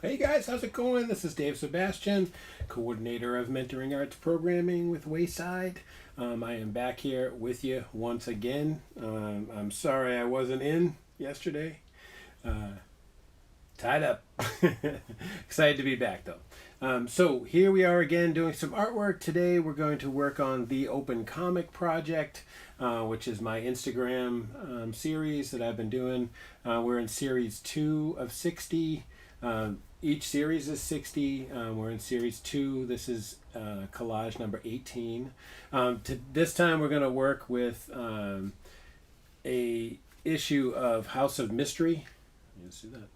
Hey guys, how's it going? This is Dave Sebastian, coordinator of mentoring arts programming with Wayside. I am back here with you once again. I'm sorry I wasn't in yesterday. Uh, Tied up. Excited to be back though. So here we are again doing some artwork. Today we're going to work on the Open Comic Project, which is my Instagram series that I've been doing. We're in series 2 of 60. Each series is 60. We're in series 2. This is collage number 18. This time we're going to work with a issue of House of Mystery. You see that?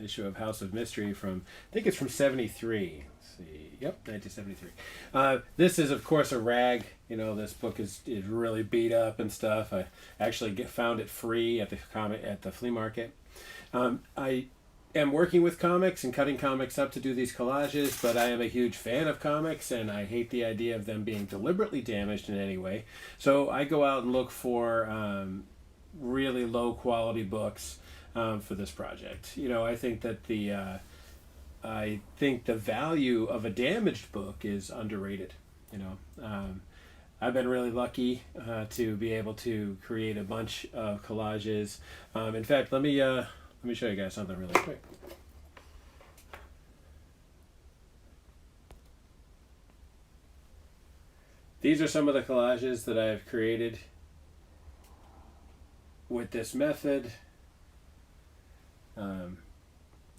Issue of House of Mystery from, I think it's from 73. Let's see. Yep, 1973. This is, of course, a rag. You know, this book is really beat up and stuff. I actually found it free at the flea market. I am working with comics and cutting comics up to do these collages, but I am a huge fan of comics and I hate the idea of them being deliberately damaged in any way. So I go out and look for really low quality books for this project. You know, I think that the value of a damaged book is underrated. You know, I've been really lucky to be able to create a bunch of collages. In fact, let me show you guys something really quick. These are some of the collages that I've created with this method.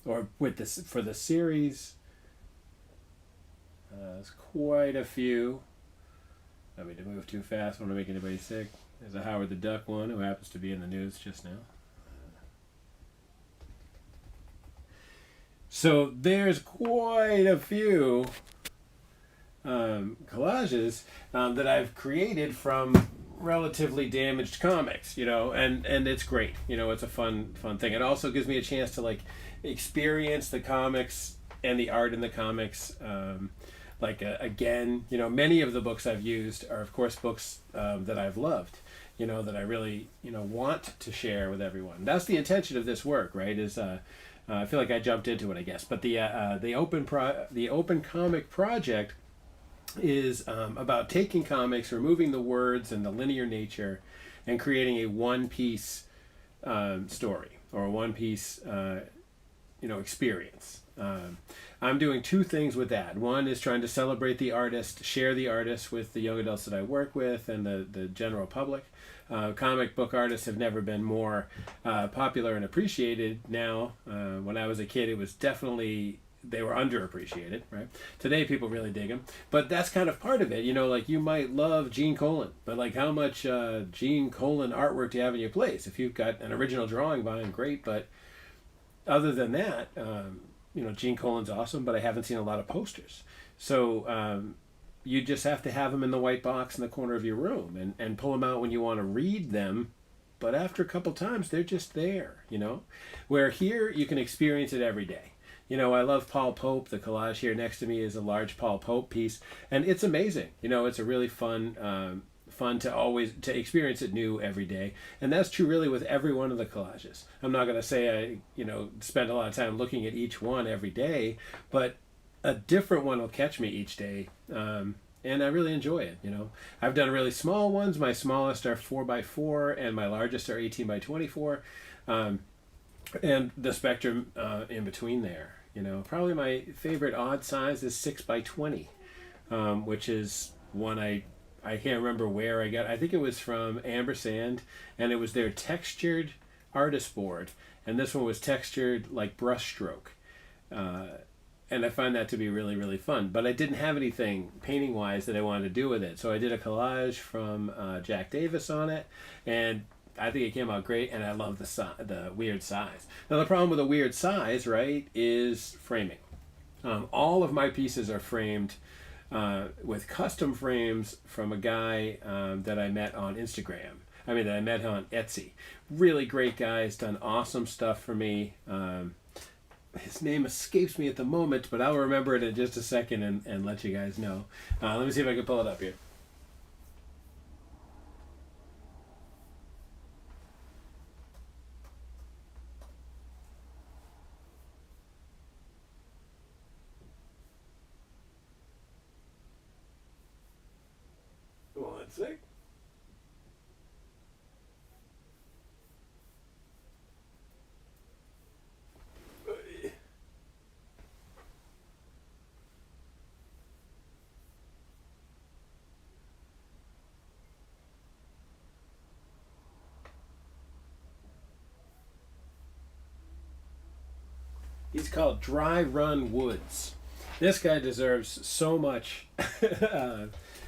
Or with this for the series. There's quite a few. I don't mean to move too fast. I don't want to make anybody sick. There's a Howard the Duck one who happens to be in the news just now. So there's quite a few collages that I've created from relatively damaged comics, you know, and it's great. You know, it's a fun thing. It also gives me a chance to like experience the comics and the art in the comics. Again, you know, many of the books I've used are of course books that I've loved, you know, that I really, you know, want to share with everyone. That's the intention of this work, right? Is I feel like I jumped into it, I guess, but the Open Comic Project is about taking comics, removing the words and the linear nature, and creating a one-piece story or a one-piece experience. I'm doing two things with that. One is trying to celebrate the artist, share the artist with the young adults that I work with and the general public. Comic book artists have never been more popular and appreciated now. When I was a kid, it was definitely, they were underappreciated, right? Today people really dig them, but that's kind of part of it. You know, like you might love Gene Colan, but like how much Gene Colan artwork do you have in your place? If you've got an original drawing by him, great, but other than that, you know, Gene Colan's awesome, but I haven't seen a lot of posters. So you just have to have them in the white box in the corner of your room and pull them out when you want to read them. But after a couple times, they're just there, you know, where here you can experience it every day. You know, I love Paul Pope. The collage here next to me is a large Paul Pope piece, and it's amazing. You know, it's a really fun to experience it new every day, and that's true really with every one of the collages. I'm not going to say I spend a lot of time looking at each one every day, but a different one will catch me each day, and I really enjoy it. You know, I've done really small ones. My smallest are 4x4, and my largest are 18x24, and the spectrum in between there. You know, probably my favorite odd size is 6x20, which is one I can't remember where I got. I think it was from Ampersand, and it was their textured artist board, and this one was textured like brushstroke, and I find that to be really, really fun. But I didn't have anything painting wise that I wanted to do with it, so I did a collage from Jack Davis on it, and I think it came out great, and I love the weird size. Now the problem with a weird size, right, is framing. All of my pieces are framed with custom frames from a guy that I met on Instagram. That I met on Etsy. Really great guy. He's done awesome stuff for me. His name escapes me at the moment, but I'll remember it in just a second and let you guys know. Let me see if I can pull it up here. One sec. He's called Dry Run Woods. This guy deserves so much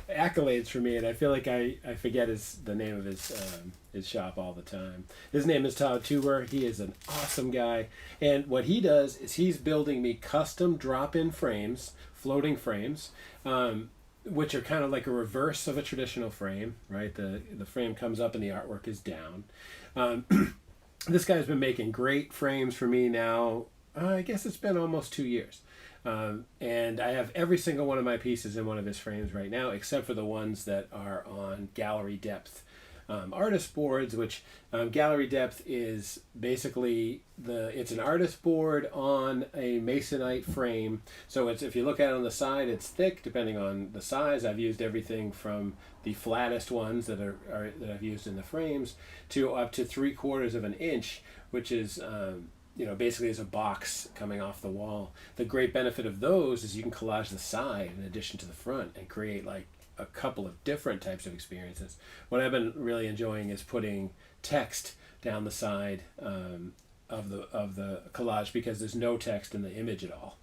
accolades for me, and I feel like I forget the name of his shop all the time. His name is Todd Tuber. He is an awesome guy, and what he does is he's building me custom drop-in frames, floating frames, which are kind of like a reverse of a traditional frame, right? The frame comes up and the artwork is down. This guy's been making great frames for me now. I guess it's been almost 2 years. And I have every single one of my pieces in one of his frames right now, except for the ones that are on gallery depth artist boards, which gallery depth is basically it's an artist board on a masonite frame. So if you look at it on the side, it's thick depending on the size. I've used everything from the flattest ones that I've used in the frames to up to 3/4 of an inch, which is basically is a box coming off the wall. The great benefit of those is you can collage the side in addition to the front and create like a couple of different types of experiences. What I've been really enjoying is putting text down the side of the collage, because there's no text in the image at all.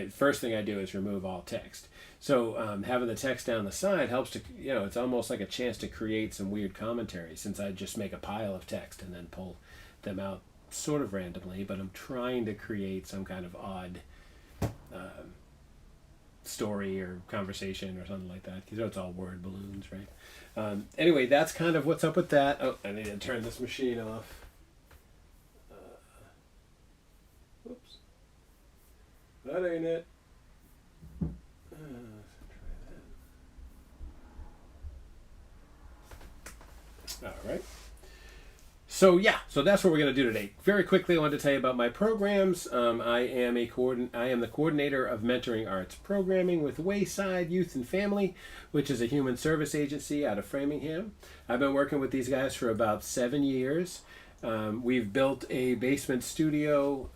First thing I do is remove all text. So having the text down the side helps to, it's almost like a chance to create some weird commentary, since I just make a pile of text and then pull them out sort of randomly, but I'm trying to create some kind of odd story or conversation or something like that, because it's all word balloons, right? Anyway, that's kind of what's up with that. Oh, I need to turn this machine off. Whoops. That ain't it. All right. So that's what we're going to do today. Very quickly, I want to tell you about my programs. I am the coordinator of Mentoring Arts Programming with Wayside Youth and Family, which is a human service agency out of Framingham. I've been working with these guys for about 7 years. We've built a basement studio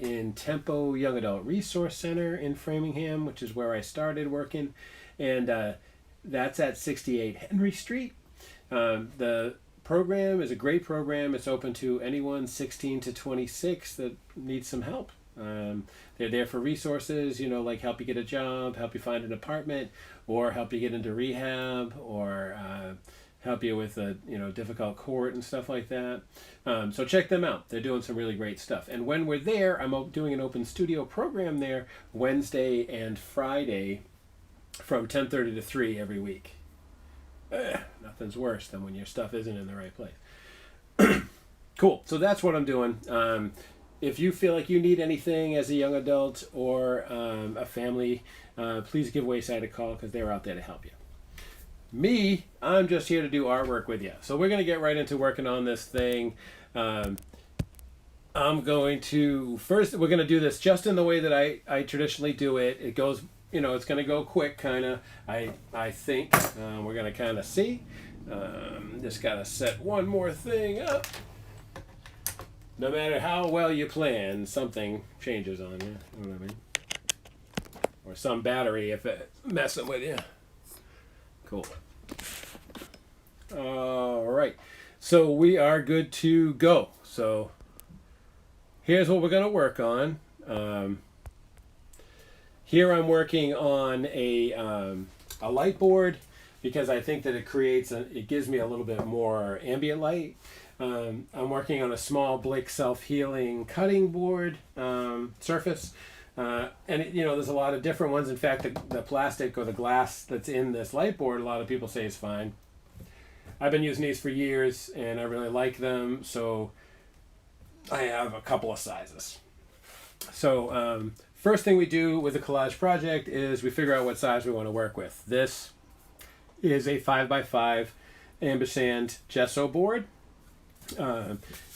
in Tempo Young Adult Resource Center in Framingham, which is where I started working, and that's at 68 Henry Street. The program is a great program. It's open to anyone 16 to 26 that needs some help. They're there for resources, like help you get a job, help you find an apartment, or help you get into rehab, or help you with a difficult court and stuff like that. So check them out. They're doing some really great stuff. And when we're there, I'm doing an open studio program there Wednesday and Friday from 10:30 to 3 every week. Nothing's worse than when your stuff isn't in the right place. Cool. So that's what I'm doing. If you feel like you need anything as a young adult or a family, please give Wayside a call, because they're out there to help you. Me, I'm just here to do artwork with you. So we're going to get right into working on this thing. We're going to do this just in the way that I traditionally do it. It goes, it's going to go quick, kind of, I think. We're going to kind of see. Just got to set one more thing up. No matter how well you plan, something changes on you. You know what I mean? Or some battery if it's messing with you. Cool. All right. So we are good to go. So here's what we're going to work on. Here I'm working on a light board, because I think that it gives me a little bit more ambient light. I'm working on a small Blick self-healing cutting board surface. And there's a lot of different ones. In fact, the plastic or the glass that's in this light board, a lot of people say is fine. I've been using these for years and I really like them, so I have a couple of sizes. So first thing we do with a collage project is we figure out what size we want to work with. This is a 5x5 ampersand gesso board.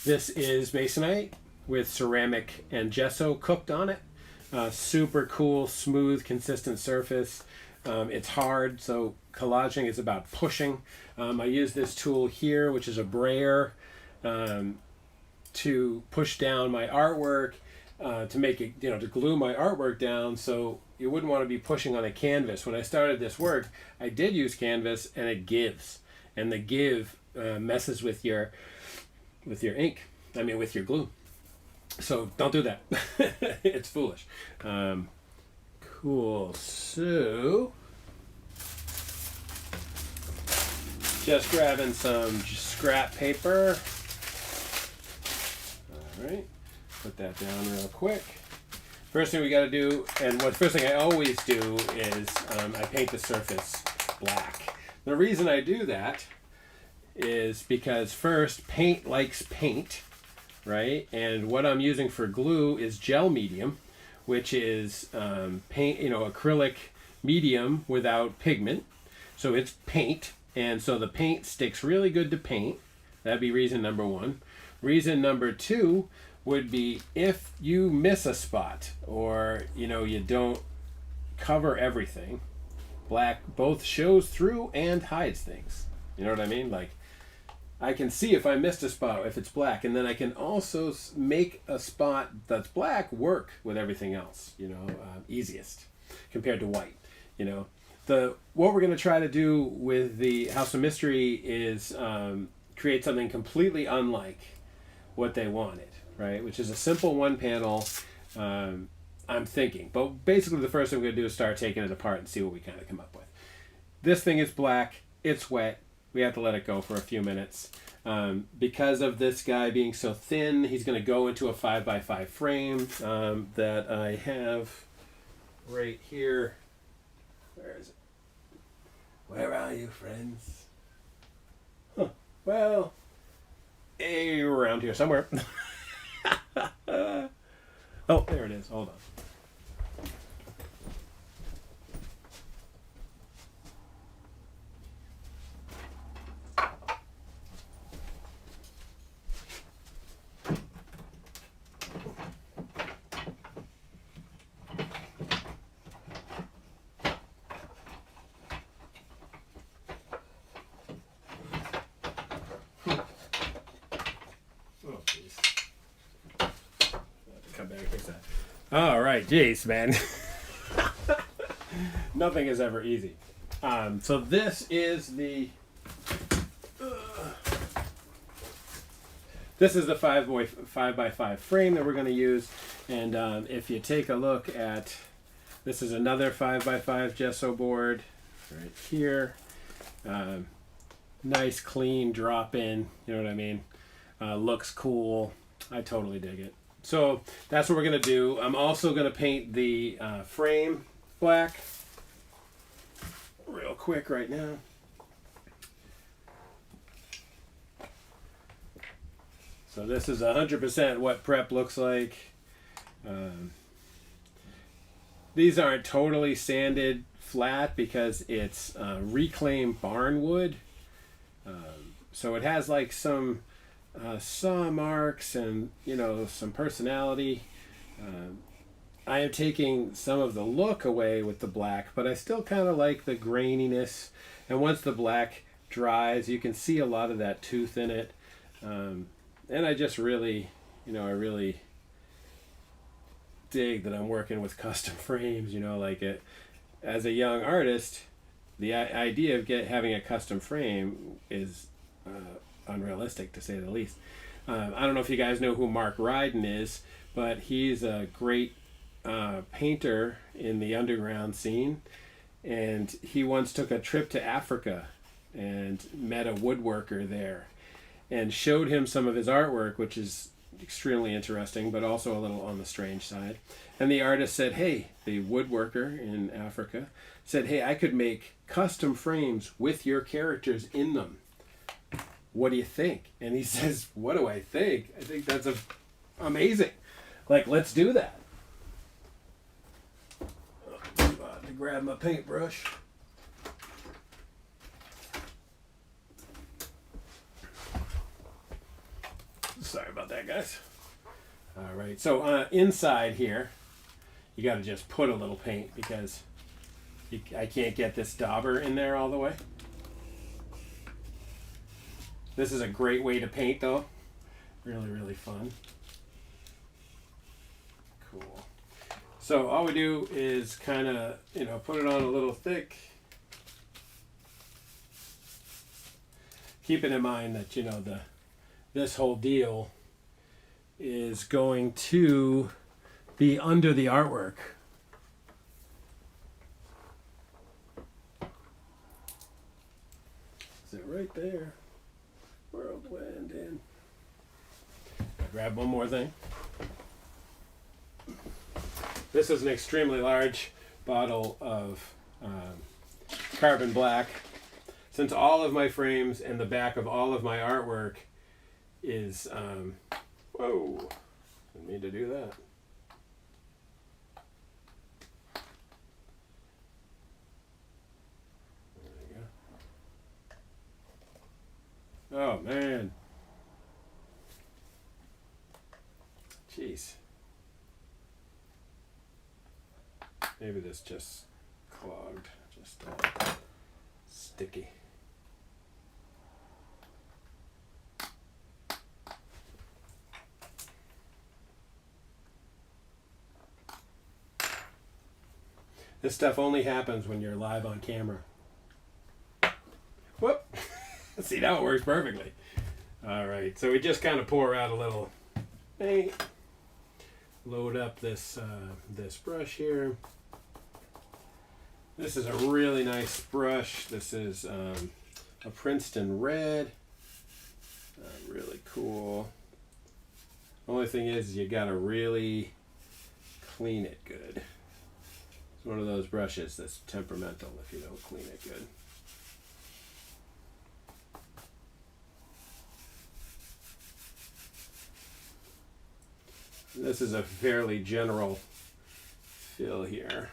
This is masonite with ceramic and gesso cooked on it. Super cool, smooth, consistent surface. It's hard, so collaging is about pushing. I use this tool here, which is a brayer, to push down my artwork, to make it, to glue my artwork down, so you wouldn't want to be pushing on a canvas. When I started this work, I did use canvas, and it gives, and the give messes with your ink. I mean, with your glue. So don't do that. It's foolish. Cool. So just grabbing some scrap paper. All right. Put that down real quick. First thing we got to do, and first thing I always do is I paint the surface black. The reason I do that is because first, paint likes paint, right? And what I'm using for glue is gel medium, which is paint, acrylic medium without pigment. So it's paint, and so the paint sticks really good to paint. That'd be reason number one. Reason number two would be if you miss a spot, or you don't cover everything, black both shows through and hides things. You know what I mean? Like, I can see if I missed a spot if it's black, and then I can also make a spot that's black work with everything else, easiest compared to white. What we're going to try to do with the House of Mystery is create something completely unlike what they wanted, right? Which is a simple one panel, I'm thinking. But basically the first thing we're going to do is start taking it apart and see what we kind of come up with. This thing is black, it's wet, we have to let it go for a few minutes. Because of this guy being so thin, he's going to go into a 5x5 frame that I have right here. Where is it? Where are you, friends? Huh. Well, around here somewhere. Oh, there it is. Hold on. All right, jeez, man. Nothing is ever easy. So this is the 5x5 frame that we're going to use, and if you take a look at, this is another 5x5 gesso board right here. Nice, clean drop in. You know what I mean? Looks cool. I totally dig it. So that's what we're going to do. I'm also going to paint the frame black real quick right now. So this is 100% what prep looks like. These aren't totally sanded flat because it's reclaimed barn wood. So it has like some saw marks and some personality. I am taking some of the look away with the black, but I still kind of like the graininess, and once the black dries you can see a lot of that tooth in it, and I just really I really dig that I'm working with custom frames. Like it, as a young artist, the idea of having a custom frame is unrealistic, to say the least. I don't know if you guys know who Mark Ryden is, but he's a great painter in the underground scene, and he once took a trip to Africa and met a woodworker there and showed him some of his artwork, which is extremely interesting but also a little on the strange side. And the artist said, hey, the woodworker in Africa said, hey, I could make custom frames with your characters in them. What do you think? And he says, what do I think? I think that's amazing. Like, let's do that. I'm about to grab my paintbrush. Sorry about that, guys. All right, so inside here, you got to just put a little paint because I can't get this dauber in there all the way. This is a great way to paint though. Really, really fun. Cool. So all we do is kind of, put it on a little thick. Keeping in mind that, this whole deal is going to be under the artwork. Is it right there? World blend in. I'll grab one more thing. This is an extremely large bottle of carbon black. Since all of my frames and the back of all of my artwork is, whoa, didn't mean to do that. There you go. Oh man. Jeez. Maybe this just clogged, just sticky. This stuff only happens when you're live on camera. Whoop! See, now it works perfectly. All right, so we just kind of pour out a little paint. Load up this this brush here. This is a really nice brush. This is a Princeton red. Really cool. Only thing is you gotta really clean it good. It's one of those brushes that's temperamental if you don't clean it good. This is a fairly general fill here.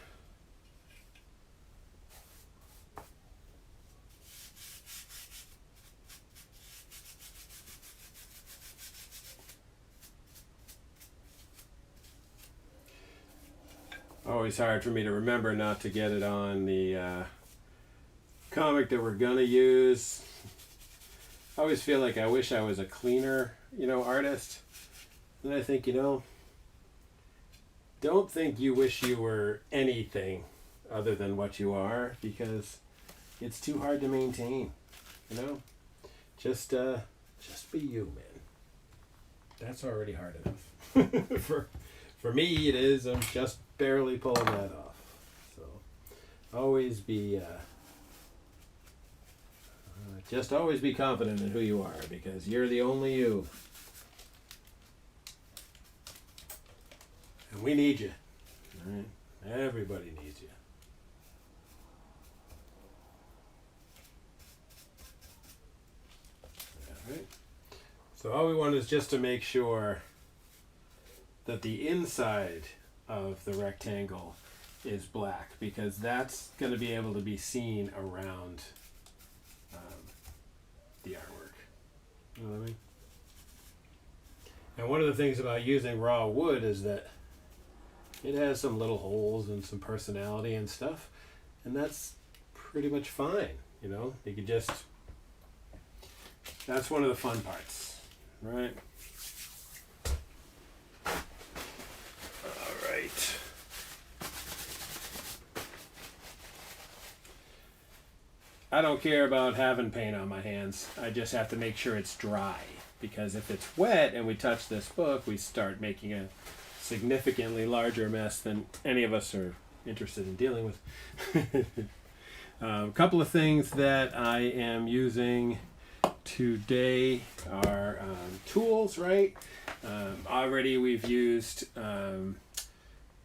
Always hard for me to remember not to get it on the comic that we're gonna use. I always feel like I wish I was a cleaner, artist. And I think, don't think you wish you were anything other than what you are, because it's too hard to maintain. Just be you, man. That's already hard enough. For me, it is. I'm just barely pulling that off. So, always be confident in who you are, because you're the only you. And we need you. All right? Everybody needs you. All right. So all we want is just to make sure that the inside of the rectangle is black, because that's going to be able to be seen around the artwork. You know what I mean? And one of the things about using raw wood is that it has some little holes and some personality and stuff, and that's pretty much fine. You could just, that's one of the fun parts, right? All right. I don't care about having paint on my hands. I just have to make sure it's dry, because if it's wet and we touch this book, we start making a significantly larger mess than any of us are interested in dealing with. A couple of things that I am using today are tools, right? Already we've used,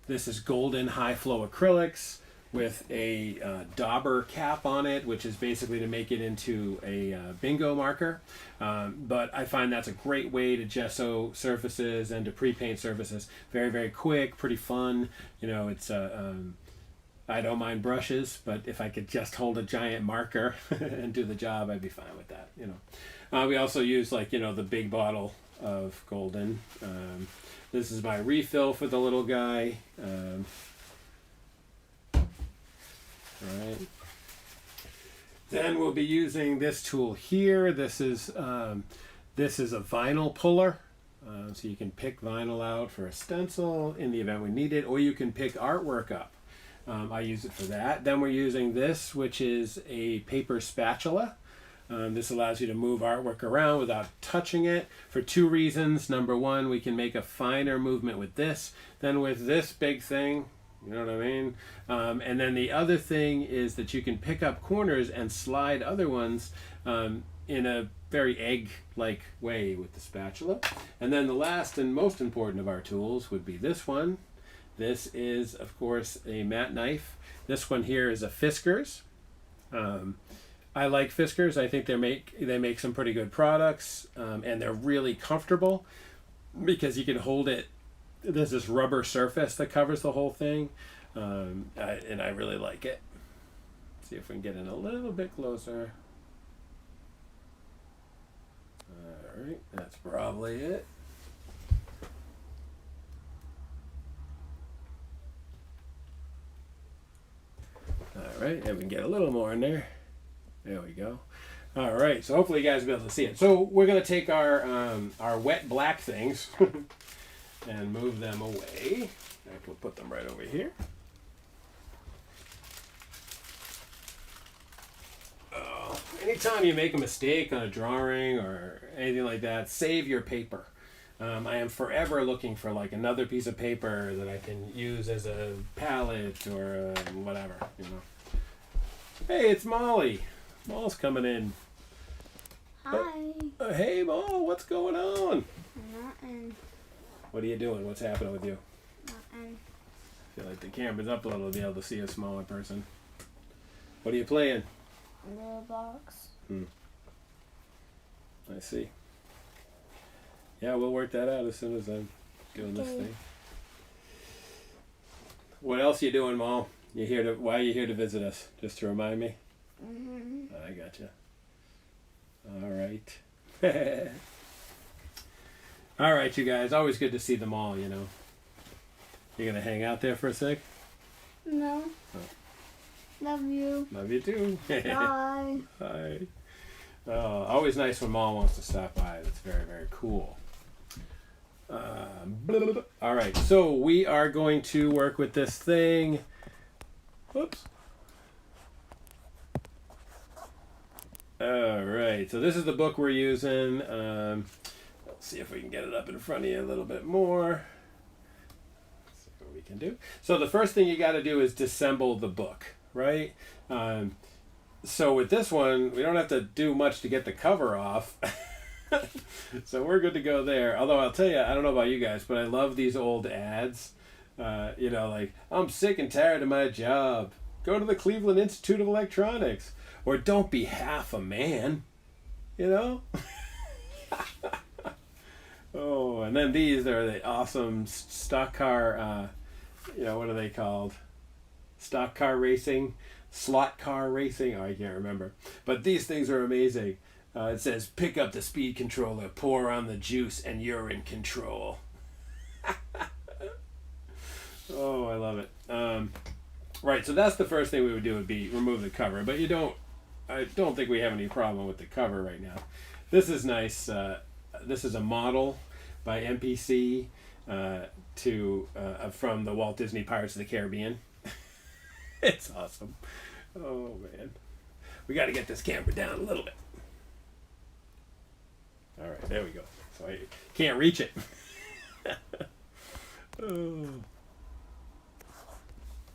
this is golden high flow acrylics with a dauber cap on it, which is basically to make it into a bingo marker. But I find that's a great way to gesso surfaces and to pre-paint surfaces. Very, very quick, pretty fun. It's I don't mind brushes, but if I could just hold a giant marker and do the job, I'd be fine with that. We also use the big bottle of golden. This is my refill for the little guy. All right. Then we'll be using this tool here. This is a vinyl puller. So you can pick vinyl out for a stencil in the event we need it, or you can pick artwork up. I use it for that. Then we're using this, which is a paper spatula. This allows you to move artwork around without touching it for two reasons. Number one, we can make a finer movement with this than with this big thing. You know what I mean? And then the other thing is that you can pick up corners and slide other ones in a very egg-like way with the spatula. And then the last and most important of our tools would be this one. This is, of course, a mat knife. This one here is a Fiskars. I like Fiskars. I think they make some pretty good products, and they're really comfortable because you can hold it. There's this rubber surface that covers the whole thing, and I really like it. Let's see if we can get in a little bit closer. All right, that's probably it. All right, and we can get a little more in there. There we go. All right, so hopefully you guys will be able to see it. So we're going to take our wet black things and move them away. We'll put them right over here. Anytime you make a mistake on a drawing or anything like that, save your paper. I am forever looking for like another piece of paper that I can use as a palette or whatever, you know. Hey, it's Molly. Molly's coming in. Hi. Hey, Moll, what's going on? Nothing. What are you doing? What's happening with you? Nothing. I feel like the camera's up a little to be able to see a smaller person. What are you playing? Roblox. I see. Yeah, we'll work that out as soon as I'm doing this thing. What else are you doing, Mom? Why are you here to visit us? Just to remind me? Mm-hmm. I gotcha. All right. All right, you guys. Always good to see them all, you know. You gonna hang out there for a sec? No. Oh. Love you. Love you too. Bye. Bye. Always nice when Mom wants to stop by. That's very, very cool. All right, so we are going to work with this thing. Whoops. All right, so this is the book we're using. Let's see if we can get it up in front of you a little bit more. Let's see what we can do. So the first thing you got to do is disassemble the book, right? So with this one, we don't have to do much to get the cover off. So we're good to go there. Although I'll tell you, I don't know about you guys, but I love these old ads. You know, like, I'm sick and tired of my job. Go to the Cleveland Institute of Electronics. Or don't be half a man. You know? Oh, and then these are the awesome stock car, you know, what are they called? Stock car racing? Slot car racing? Oh, I can't remember. But these things are amazing. It says, pick up the speed controller, pour on the juice, and you're in control. Oh, I love it. Right, so that's the first thing we would do would be remove the cover. But I don't think we have any problem with the cover right now. This is nice. This is a model by MPC from the Walt Disney Pirates of the Caribbean. It's awesome. Oh, man. We got to get this camera down a little bit. All right, there we go. So I can't reach it. Oh.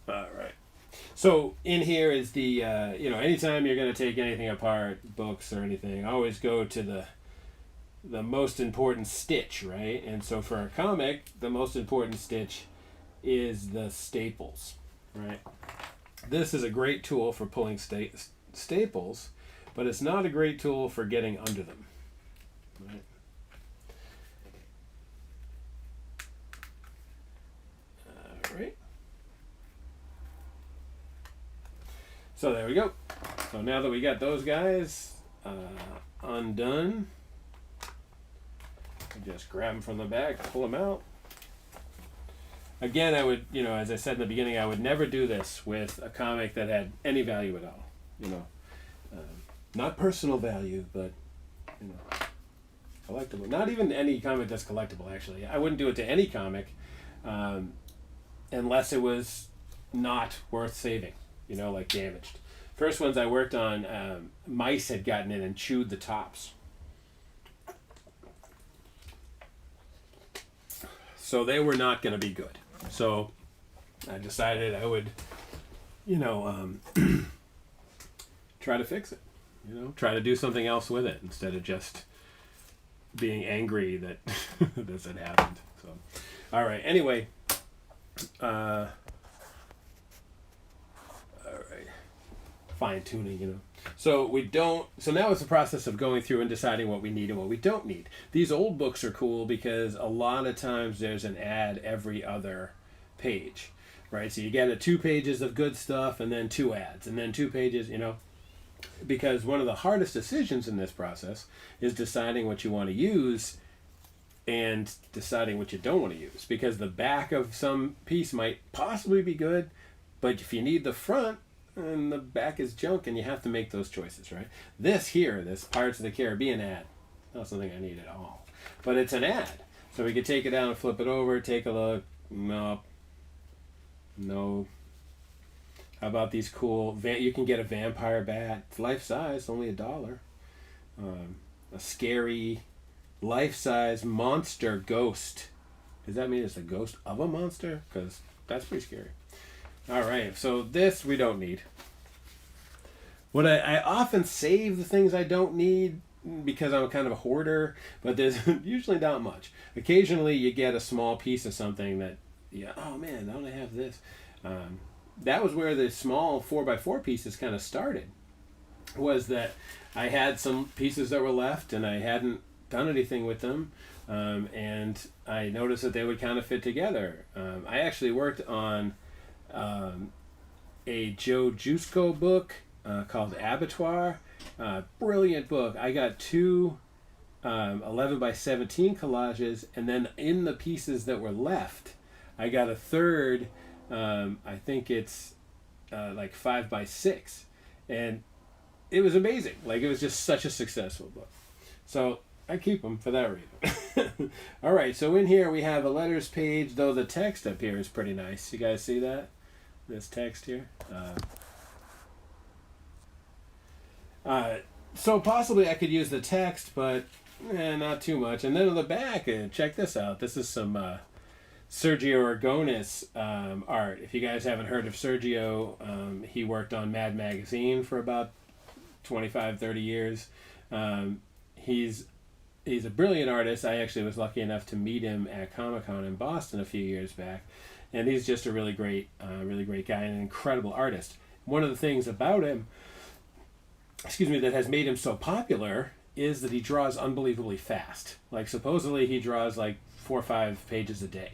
All right. So in here is the, you know, anytime you're going to take anything apart, books or anything, always go to the most important stitch, right? And so for a comic, the most important stitch is the staples, right? This is a great tool for pulling staples, but it's not a great tool for getting under them, right? All right. So there we go. So now that we got those guys undone, just grab them from the back, pull them out. again, I would, as I said in the beginning, I would never do this with a comic that had any value at all. Not personal value, but collectible. Not even any comic that's collectible. Actually, I wouldn't do it to any comic unless it was not worth saving. Like damaged. First ones I worked on, mice had gotten in and chewed the tops. So they were not going to be good. So I decided I would, try to fix it. Try to do something else with it instead of just being angry that this had happened. So, all right. Anyway, all right. Fine tuning, So now it's a process of going through and deciding what we need and what we don't need. These old books are cool because a lot of times there's an ad every other page, right? So you get 2 pages of good stuff and then 2 ads and then 2 pages, because one of the hardest decisions in this process is deciding what you want to use and deciding what you don't want to use, because the back of some piece might possibly be good, but if you need the front, and the back is junk, and you have to make those choices, right? This Pirates of the Caribbean ad, not something I need at all, but it's an ad, so we could take it down and flip it over, take a look. No. How about these cool? You can get a vampire bat. It's life size, only $1. A scary, life size monster ghost. Does that mean it's a ghost of a monster? Because that's pretty scary. All right, so this we don't need. What I often save the things I don't need because I'm kind of a hoarder, but there's usually not much. Occasionally you get a small piece of something that, oh man, don't I have this? That was where the small 4x4 pieces kind of started, was that I had some pieces that were left and I hadn't done anything with them, and I noticed that they would kind of fit together. I actually worked on a Joe Jusko book called Abattoir. Brilliant book. I got 2 11x17 collages, and then in the pieces that were left, I got a third, I think it's like 5x6, and it was amazing. Like, it was just such a successful book. So I keep them for that reason. All right, so in here we have a letters page, though the text up here is pretty nice. You guys see that? This text here. So possibly I could use the text, but not too much. And then on the back, check this out. This is some Sergio Aragonés art. If you guys haven't heard of Sergio, he worked on Mad Magazine for about 25, 30 years. He's a brilliant artist. I actually was lucky enough to meet him at Comic-Con in Boston a few years back. And he's just a really great guy and an incredible artist. One of the things about him, that has made him so popular is that he draws unbelievably fast. Like, supposedly he draws like 4 or 5 pages a day.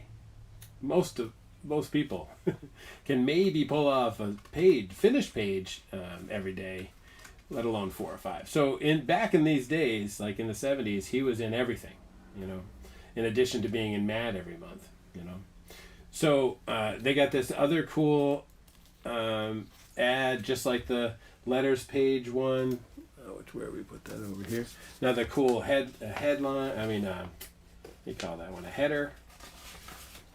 Most people can maybe pull off a finished page every day, let alone 4 or 5. So back in these days, like in the 70s, he was in everything, in addition to being in Mad every month, So they got this other cool ad, just like the letters page one. Where we put that over here. Another cool headline. You call that one a header.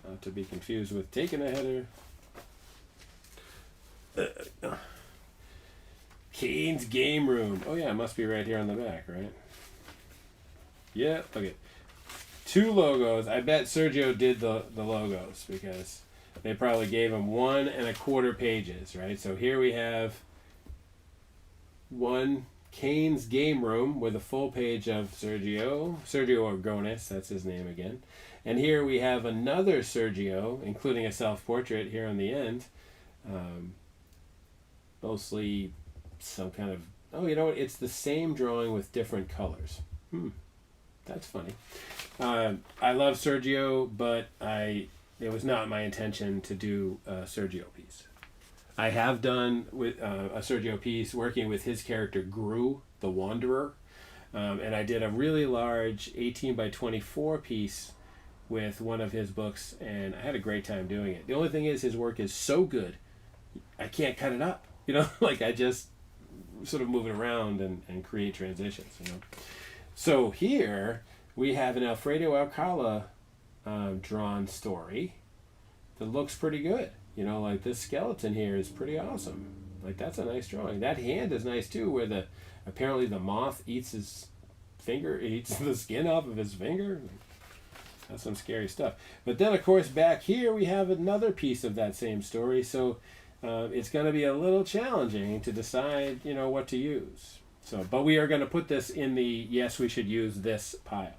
Not to be confused with taking a header. Kane's Game Room. Oh yeah, it must be right here on the back, right? Yeah, okay. 2 logos. I bet Sergio did the logos because they probably gave him 1 1/4 pages, right? So here we have one Kane's Game Room with a full page of Sergio Aragonés, that's his name again. And here we have another Sergio, including a self-portrait here on the end. Mostly some kind of, it's the same drawing with different colors. That's funny. I love Sergio, but it was not my intention to do a Sergio piece. I have done with a Sergio piece working with his character Gru, the Wanderer, and I did a really large 18x24 piece with one of his books, and I had a great time doing it. The only thing is, his work is so good, I can't cut it up. You know, like I just sort of move it around and create transitions. You know, so here we have an Alfredo Alcala drawn story that looks pretty good. You know, like this skeleton here is pretty awesome. Like that's a nice drawing. That hand is nice too, where apparently the moth eats his finger, eats the skin off of his finger. That's some scary stuff. But then, of course, back here we have another piece of that same story. So it's going to be a little challenging to decide, you know, what to use. So, but we are going to put this in the yes, we should use this pile.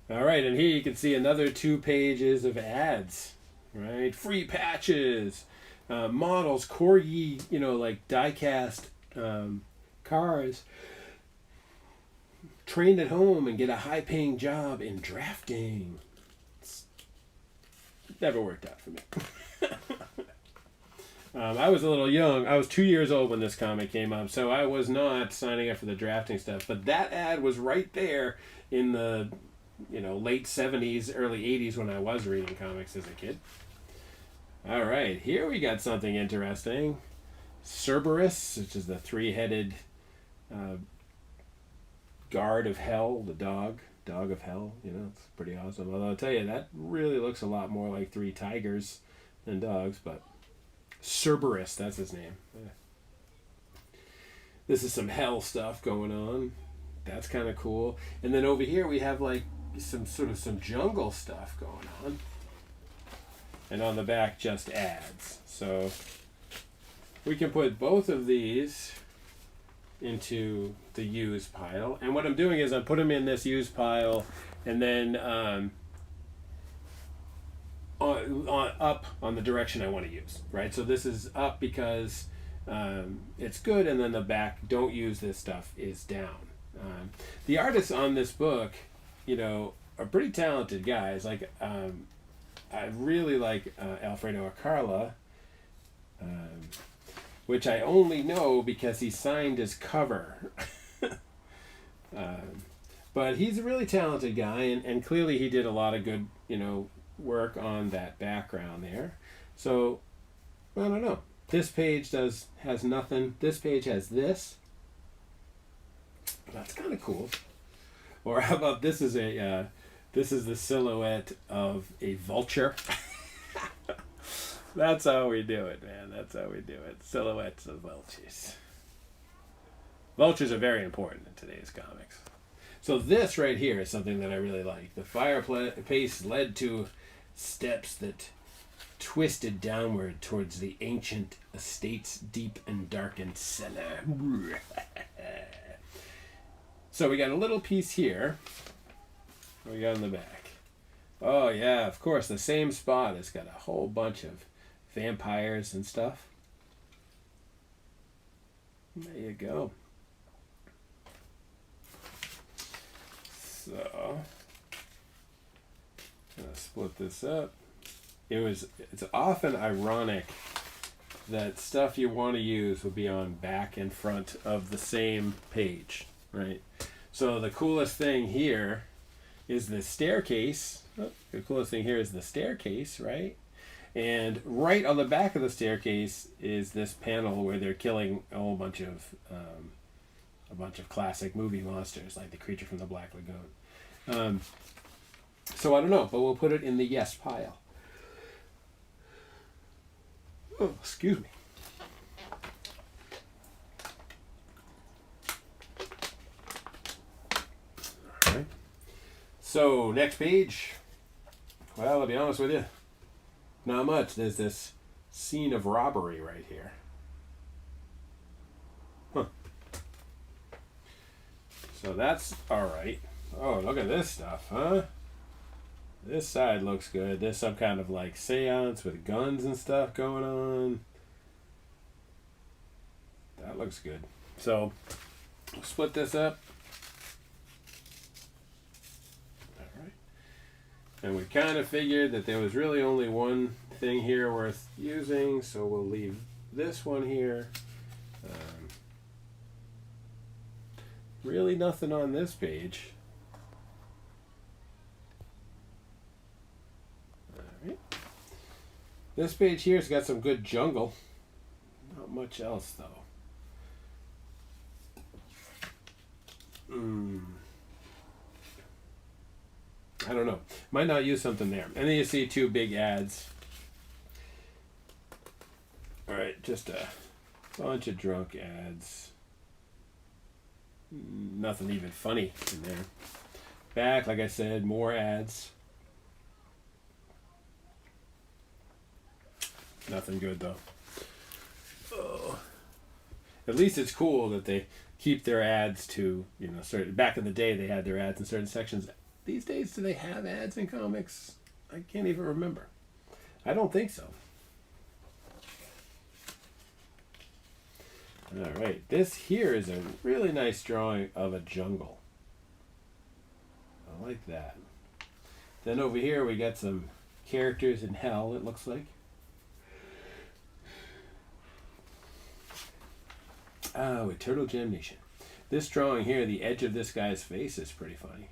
All right, and here you can see another 2 pages of ads, right? Free patches, models, corgi, you know, like die-cast cars. Trained at home and get a high-paying job in drafting. Never worked out for me. I was a little young. I was 2 years old when this comic came up, so I was not signing up for the drafting stuff. But that ad was right there in the, you know, late 70s, early 80s when I was reading comics as a kid. All right, here we got something interesting. Cerberus, which is the 3-headed guard of hell, the dog of hell. You know, it's pretty awesome. Although I'll tell you, that really looks a lot more like 3 tigers than dogs, but Cerberus, that's his name. Yeah. This is some hell stuff going on. That's kind of cool. And then over here we have like some jungle stuff going on. And on the back, just ads. So we can put both of these into the use pile. And what I'm doing is I'm putting them in this use pile, and then up on the direction I want to use, right? So this is up because it's good, and then the back, don't use this stuff, is down. The artists on this book, you know, are pretty talented guys. Like I really like Alfredo Accarla, which I only know because he signed his cover. But he's a really talented guy, and clearly he did a lot of good, you know, work on that background there. So, I don't know. This page has nothing. This page has this. That's kind of cool. Or how about this is the silhouette of a vulture. That's how we do it, man. That's how we do it. Silhouettes of vultures. Vultures are very important in today's comics. So this right here is something that I really like. The fireplace led to steps that twisted downward towards the ancient estate's deep and darkened cellar. So we got a little piece here. What we got in the back? Oh yeah, of course, the same spot has got a whole bunch of vampires and stuff. There you go. So, I'm gonna split this up. It's often ironic that stuff you want to use will be on back and front of the same page, right? So the coolest thing here is the staircase. The coolest thing here is the staircase, right? And right on the back of the staircase is this panel where they're killing a whole bunch of classic movie monsters, like the creature from the Black Lagoon. So I don't know, but we'll put it in the yes pile. Oh, excuse me. All right. So next page. Well, I'll be honest with you. Not much. There's this scene of robbery right here. Huh. So that's alright. Oh, look at this stuff, huh? This side looks good. There's some kind of like seance with guns and stuff going on. That looks good. So, we'll split this up. Alright. And we kind of figured that there was really only one thing here worth using, so we'll leave this one here. Really nothing on this page. This page here's got some good jungle. Not much else though. I don't know. Might not use something there. And then you see two big ads. Alright, just a bunch of drunk ads. Nothing even funny in there. Back, like I said, more ads. Nothing good though. Oh. At least it's cool that they keep their ads to, you know, certain. Back in the day they had their ads in certain sections. These days, do they have ads in comics? I can't even remember. I don't think so. All right, this here is a really nice drawing of a jungle. I like that. Then over here we got some characters in hell, it looks like. Oh, Eternal Damnation. This drawing here, the edge of this guy's face is pretty funny.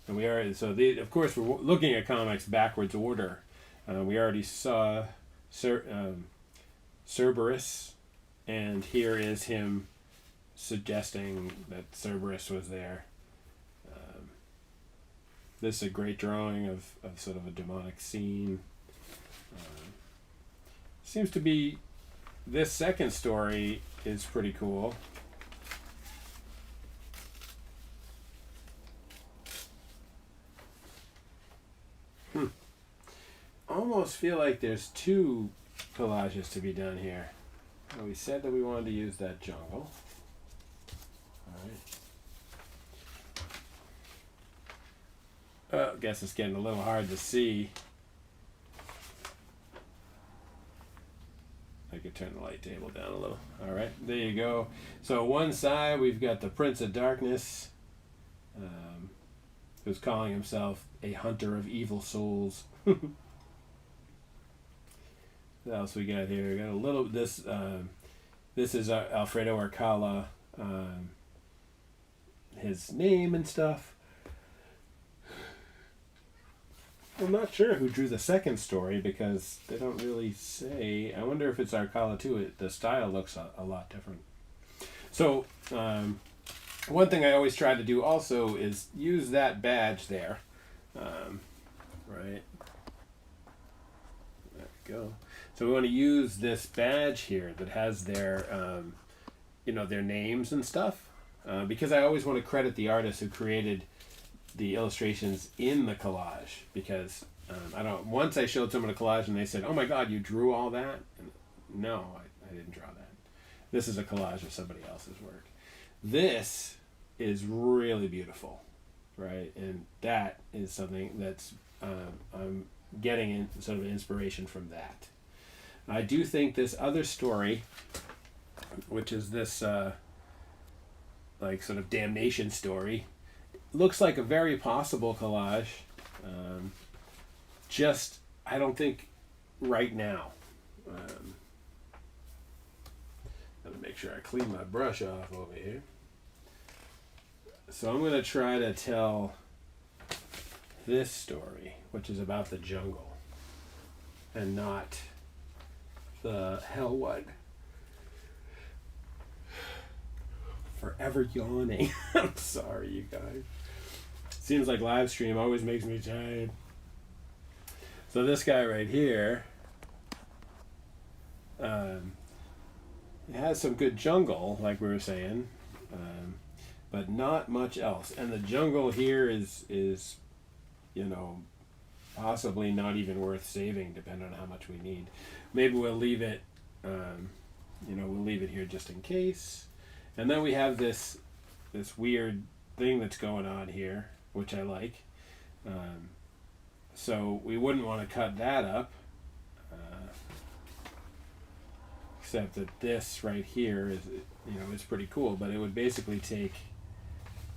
And we are, so of course we're looking at comics backwards order. We already saw Cerberus, and here is him suggesting that Cerberus was there. This is a great drawing of sort of a demonic scene. Seems to be, this second story is pretty cool. Almost feel like there's two collages to be done here. Well, we said that we wanted to use that jungle. Alright. I guess it's getting a little hard to see. I could turn the light table down a little. Alright, there you go. So one side we've got the Prince of Darkness, who's calling himself a hunter of evil souls. What else we got here? We got a little. This is Alfredo Arcala. His name and stuff. I'm not sure who drew the second story because they don't really say. I wonder if it's Arcala too. The style looks a lot different. So one thing I always try to do also is use that badge there. Right. There we go. So we want to use this badge here that has their, their names and stuff, because I always want to credit the artist who created the illustrations in the collage. Because once I showed someone a collage and they said, "Oh my God, you drew all that?" And, no, I didn't draw that. This is a collage of somebody else's work. This is really beautiful, right? And that is something that's I'm getting sort of inspiration from that. I do think this other story, which is this sort of damnation story, looks like a very possible collage. Just, I don't think right now. Let me make sure I clean my brush off over here. So I'm going to try to tell this story, which is about the jungle, and not the hell one. Forever yawning. I'm sorry, you guys. Seems like live stream always makes me tired. So this guy right here, it has some good jungle, like we were saying, but not much else. And the jungle here is possibly not even worth saving, depending on how much we need. Maybe we'll leave it, we'll leave it here just in case. And then we have this weird thing that's going on here, which I like. So we wouldn't want to cut that up, except that this right here is pretty cool. But it would basically take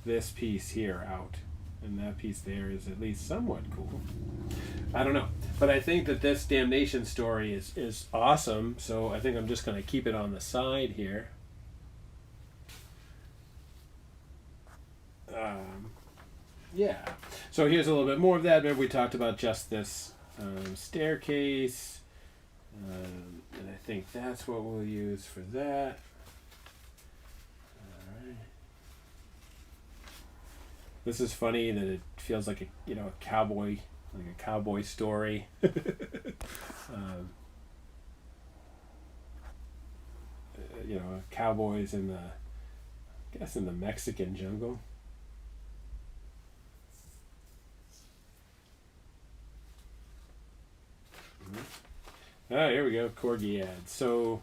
this piece here out, and that piece there is at least somewhat cool. I don't know, but I think that this damnation story is awesome. So I think I'm just going to keep it on the side here. Yeah. So here's a little bit more of that. Remember we talked about just this staircase. And I think that's what we'll use for that. All right. This is funny that it feels like a cowboy, like a cowboy story. Cowboys in the Mexican jungle. Oh, here we go, corgi ads. So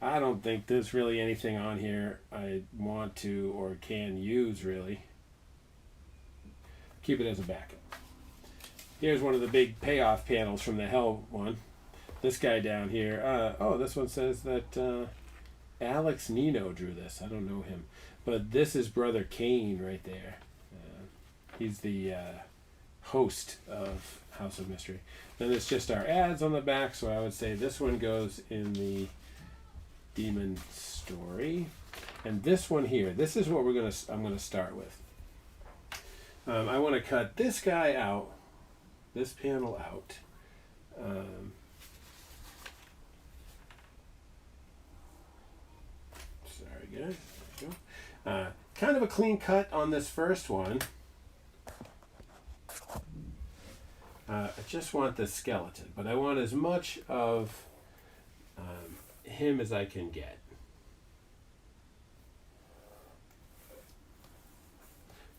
I don't think there's really anything on here I want to or can use, really. Keep it as a backup. Here's one of the big payoff panels from the Hell one. This guy down here. This one says that Alex Nino drew this. I don't know him. But this is Brother Kane right there. He's the host of House of Mystery. Then it's just our ads on the back, so I would say this one goes in the Demon Story. And this one here, this is what I'm gonna start with. I want to cut this guy out, this panel out. Sorry guys, there we go. Kind of a clean cut on this first one. I just want the skeleton, but I want as much of him as I can get.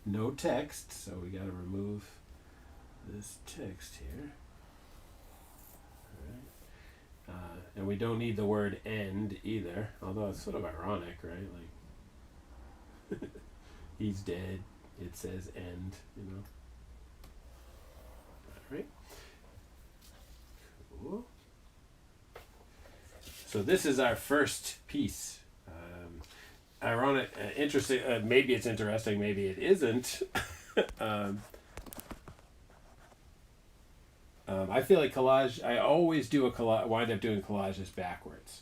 No text, so we got to remove this text here. All right. And we don't need the word end either, although it's sort of ironic, right? Like, he's dead, it says end, Alright. Cool. So this is our first piece. Ironic, interesting. Maybe it's interesting, maybe it isn't. I feel like collage. I always do a collage. Wind up doing collages backwards.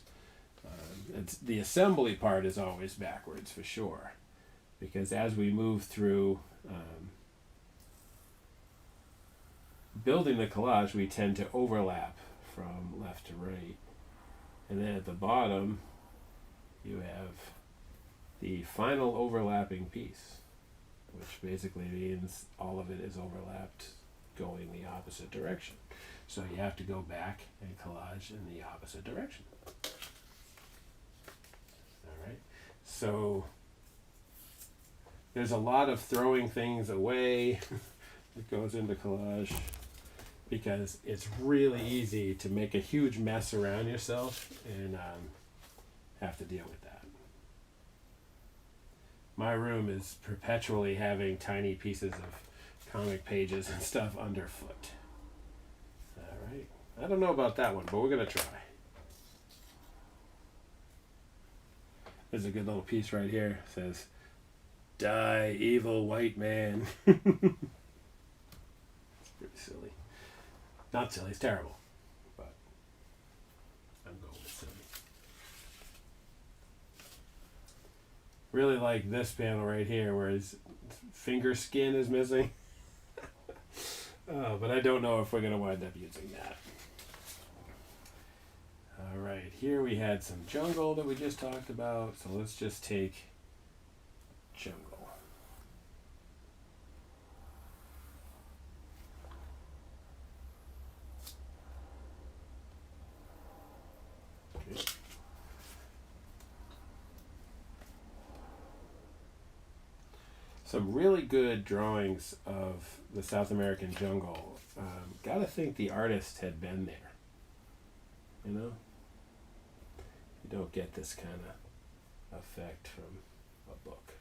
The assembly part is always backwards for sure, because as we move through building the collage, we tend to overlap from left to right, and then at the bottom, you have the final overlapping piece, which basically means all of it is overlapped going the opposite direction. So you have to go back and collage in the opposite direction. All right. So there's a lot of throwing things away that goes into collage, because it's really easy to make a huge mess around yourself and have to deal with that. My room is perpetually having tiny pieces of comic pages and stuff underfoot. All right. I don't know about that one, but we're going to try. There's a good little piece right here. It says, "Die, evil white man." It's pretty silly. Not silly, it's terrible. But I'm going with silly. Really like this panel right here where his finger skin is missing. But I don't know if we're going to wind up using that. Alright, here we had some jungle that we just talked about, so let's just take jungle. Okay. Some really good drawings of the South American jungle. Gotta think the artist had been there. You don't get this kind of effect from a book.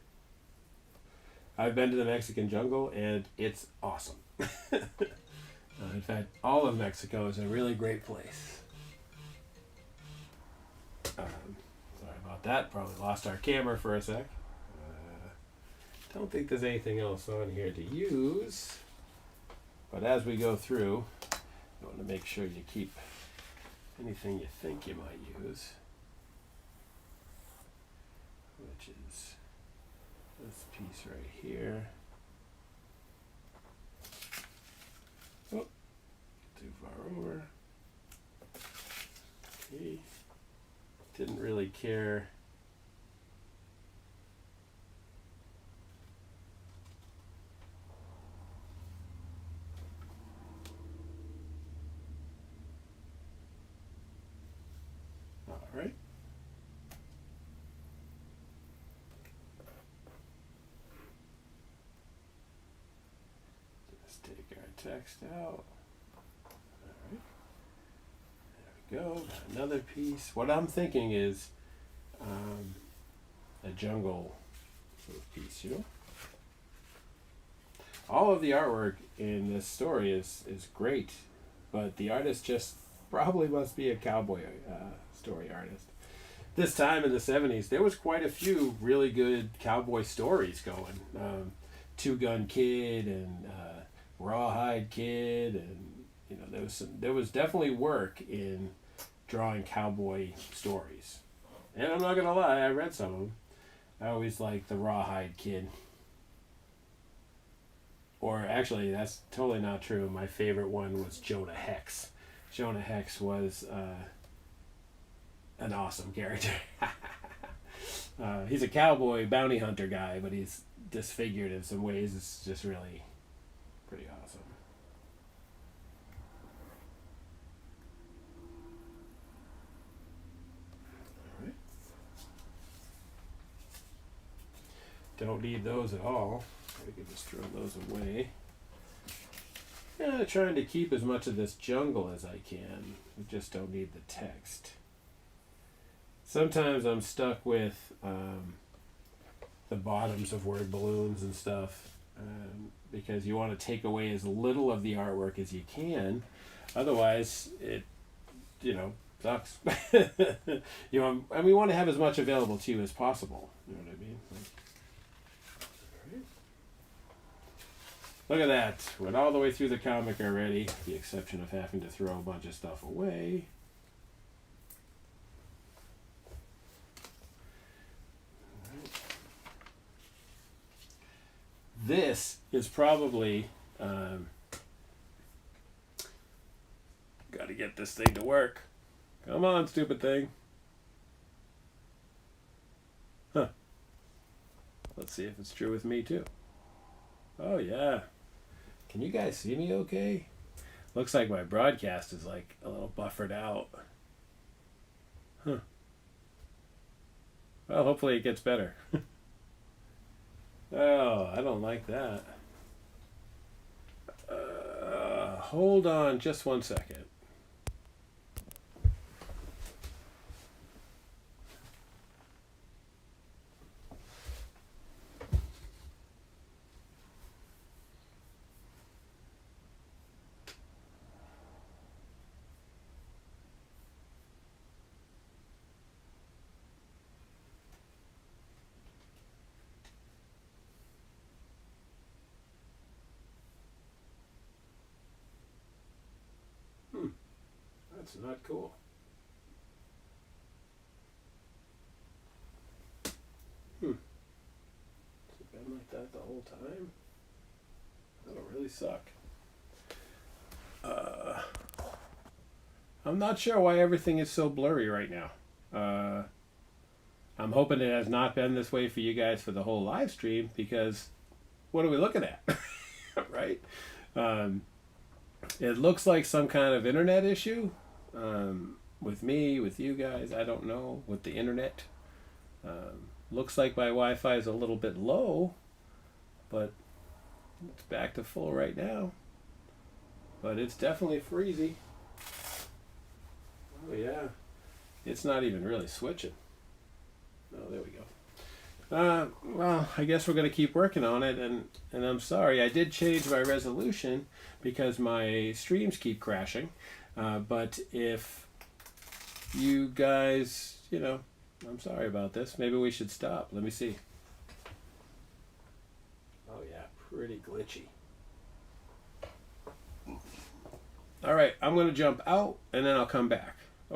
I've been to the Mexican jungle and it's awesome. In fact, all of Mexico is a really great place. Sorry about that. Probably lost our camera for a sec. Don't think there's anything else on here to use. But as we go through, you want to make sure you keep anything you think you might use, which is this piece right here. Oh, too far over. Okay. Didn't really care. All right. Just take our text out. All right. There we go. Got another piece. What I'm thinking is a jungle sort of piece, you know? All of the artwork in this story is great, but the artist just probably must be a cowboy story artist. This time in the 70s, there was quite a few really good cowboy stories going. Two Gun Kid and Rawhide Kid, and you know there was definitely work in drawing cowboy stories. And I'm not gonna lie, I read some of them. I always liked the Rawhide Kid. Or actually, that's totally not true. My favorite one was Jonah Hex. Jonah Hex was an awesome character. He's a cowboy bounty hunter guy, but he's disfigured in some ways. It's just really pretty awesome. All right. Don't need those at all. We can just throw those away. Yeah, trying to keep as much of this jungle as I can. We just don't need the text. Sometimes I'm stuck with the bottoms of word balloons and stuff because you want to take away as little of the artwork as you can. Otherwise, it, sucks. We want to have as much available to you as possible. You know what I mean? Look at that. Went all the way through the comic already, with the exception of having to throw a bunch of stuff away. This is probably... got to get this thing to work. Come on, stupid thing. Huh. Let's see if it's true with me, too. Oh, yeah. Can you guys see me okay? Looks like my broadcast is like a little buffered out. Huh. Well, hopefully it gets better. Oh, I don't like that. Hold on just 1 second. That's not cool. Has it been like that the whole time? That'll really suck. I'm not sure why everything is so blurry right now. I'm hoping it has not been this way for you guys for the whole live stream, because what are we looking at? Right? It looks like some kind of internet issue. With me, with you guys, I don't know, with the internet. Looks like my Wi-Fi is a little bit low, but it's back to full right now. But it's definitely freezy. Oh yeah, it's not even really switching. Oh, there we go. Well, I guess we're going to keep working on it, and I'm sorry, I did change my resolution because my streams keep crashing. But if you guys, I'm sorry about this. Maybe we should stop. Let me see. Oh yeah, pretty glitchy. All right, I'm going to jump out and then I'll come back.